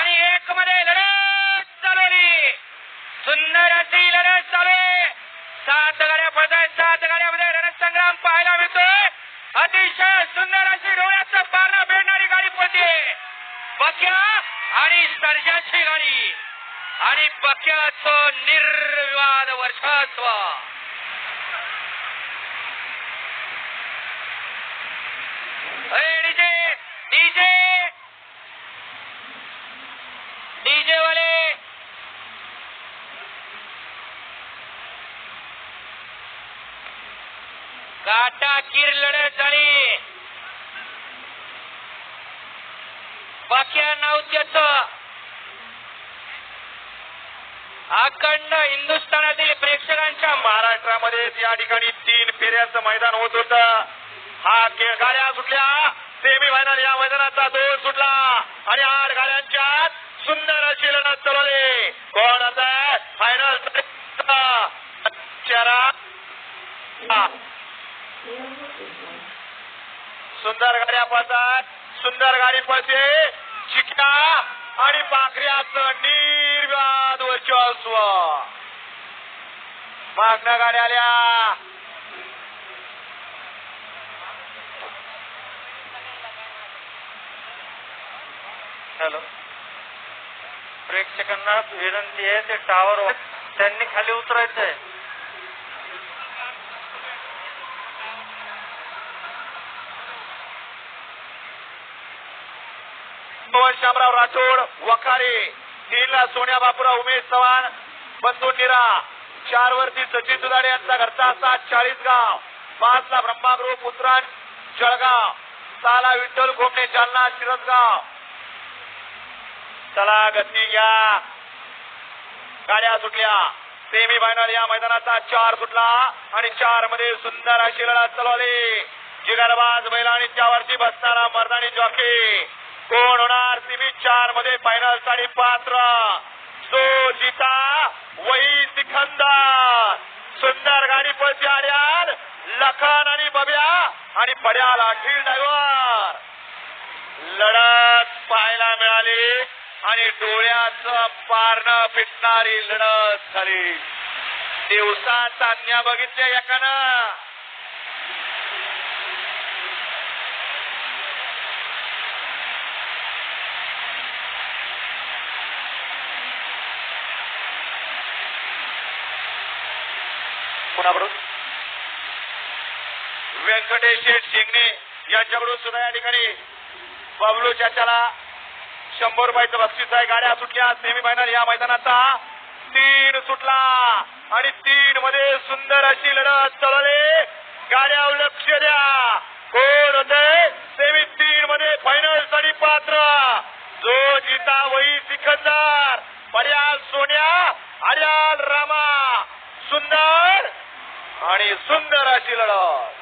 आणि 1 मध्ये लढत चालवली. सुंदर अशी लढत चालू आहे. 7 गाड्या पळत आहेत. 7 गाड्यामध्ये रणसंग्राम पाहायला मिळतोय. अतिशय सुंदर अशी डोळ्याचं पारणं भेटणारी गाडी पळते. बक्या आणि सर्जाची गाडी आणि बक्याचं निर्विवाद वर्चस्व. डीजे वाले काटा किर लढत झाली. बाक्या नौत्याचं अखंड हिंदुस्थानातील प्रेक्षकांच्या महाराष्ट्रामध्ये या ठिकाणी 3 फेऱ्याचं मैदान होत होतं. हा गाड्या सुटल्या. सेमी फायनल या मैदानाचा 2 सुटला आणि 8 गाड्यांच्या सुंदर अशी लढत चालवली. कोण आता फायनल सुंदर गाड्या पळतात. सुंदर गाडी पळते. चिक्या आणि पाखऱ्याचं निर्विवाद वर्चस्व. मागण्या गाड्या आल्या. हॅलो, प्रेक्षकांना विनंती आहे ते टावर त्यांनी खाली उतरायचंय. शामराव राठोड वखारे. 3 ला सोन्या बापूराव उमेश चव्हाण बंधू निरा. 4 वरती सचिन दुधाडे यांचा घरचा 740 गाव. 5 ला ब्रह्माग्रुप उतराण जळगाव. 6 ला विठ्ठल खोमणे जालना शिरसगाव. चला गती घ्या. गाड्या सुटल्या. सेमी फायनल या मैदानाचा 4 सुटला आणि 4 मध्ये सुंदर अशी लढत चालवली. जिगरबाज बैल आणि त्यावरती बसणारा मर्दानी जॉकी. कोण होणार सेमी 4 मध्ये फायनल साठी पात्र. जो जिता वही सिकंदर. सुंदर गाडी पळती. आर्यान लखन आणि बब्या आणि पड्याल अखिल ड्रायव्हर. लढत पाहायला मिळाली आणि डोळ्याचं पारणं फिटणारी लढत झाली. दिवसा चांदण्या बघितल्या एकानं. कोणाकडून व्यंकटेश शिंगणे यांच्याकडून सुद्धा या ठिकाणी बबलू चाचाला 100 रुपयाचं बक्षीस आहे. गाड्या सुटल्या. सेमी फायनल या मैदानाचा 3 सुटला आणि 3 मध्ये सुंदर अशी लढत चालवली. गाड्या लक्ष द्या. कोण होते सेमी 3 मध्ये फायनल साठी पात्र. जो जिता वही सिकंदर. पर्याल सोन्या आर्याल रामा. सुंदर आणि सुंदर अशी लढत.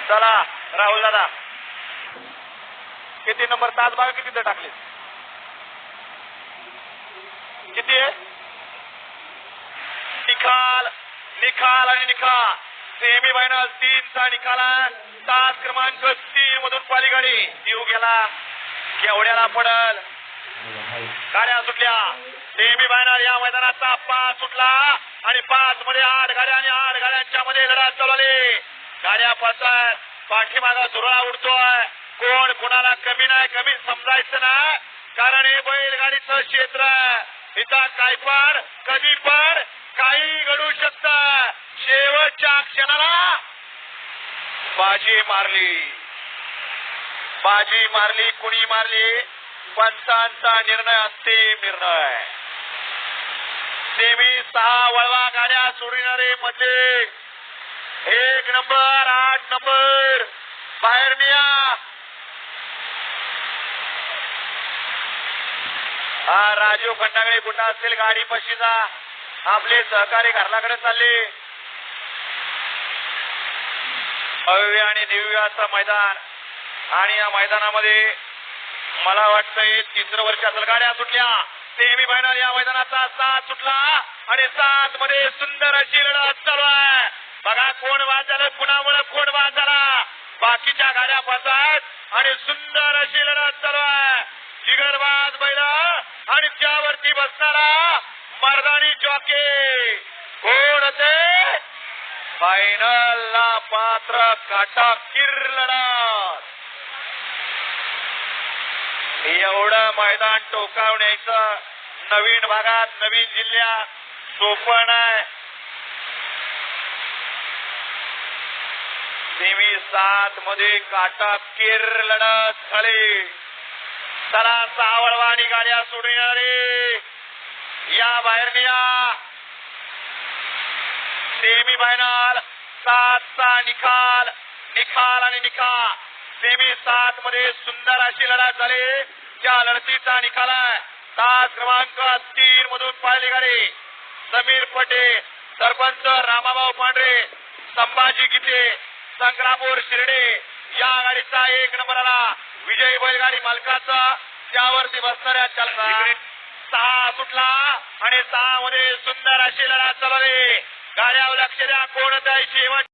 चला राहुल दादा, किती नंबर तास बघा किती तर टाकले. किती आहे? निकाल निकाल आणि निकाल. सेमी फायनल 3 चा निकाल. तास क्रमांक 3 मधून पालीगाडी देऊ गेला. केवढ्याला पडल. गाड्या सुटल्या. सेमी फायनल या मैदानाचा 5 सुटला आणि 5 मध्ये 8 गाड्या आणि 8 गाड्यांच्या मध्ये लढत चालवली. गाड्या पळतात. पाठीमागा धुरळा उडतोय. कोण कोणाला कमी नाही कमी समजायचं नाही. कारण हे बैलगाडीचं क्षेत्र आहे. इथं काय पण कधी पण काही घडू शकतं. शेवटच्या क्षणाला बाजी मारली. कुणी मारली? पंचांचा निर्णय अंतिम निर्णय. सेमी 6 वळवा गाड्या सोडविणारे मधले 1 नंबर 8 नंबर बाहेर निया. हा राजीव खंडागळे कुठं असतील गाडी पशीचा. आपले सहकारी घरलाकडे चालले. भव्य आणि दिव्य असं मैदान आणि या मैदानामध्ये मला वाटतंय 3रं वर्ष असेल. गाड्या सुटल्या. सेमी फायनल या मैदानाचा 7 सुटला आणि 7 मध्ये सुंदर अशी लढत चालू आहे. बघा कोण बाद झालं, कुणामुळे कोण बाद झाला. बाकीच्या गाड्या पळतायत आणि सुंदर अशी लढत चालू आहे. जिगरबाज बैल आणि त्यावरती बसणारा मर्दानी जॉकी कोण होते. फायनलला पात्र काटाकीर लढत. एवढं मैदान टोकावण्याचं नवीन भागात नवीन जिल्ह्यात सोपं नाही. सेमी 7 मध्ये काटाकीर लढत झाली. चला सावळवाणी गाड्या सोडून येणारे या बाहेर या. सेमी फायनल 7चा निकाल निकाल आणि निकाल. सेमी 7 मध्ये सुंदर अशी लढत झाली. त्या लढतीचा निकाल आहे तास क्रमांक 3 मधून पाहिली गाडी समीर पटेल, सरपंच रामाभाऊ पांढरे, संभाजी गीते, संग्रामपूर शिर्डे. या गाडीचा 1 नंबर आला विजय बैलगाडी मालकाचा. त्यावरती बसणाऱ्या चालका 6 सुटला आणि 6 मध्ये सुंदर अशी लढत चालवली. गाड्यावर लक्ष द्या कोणताही शेवट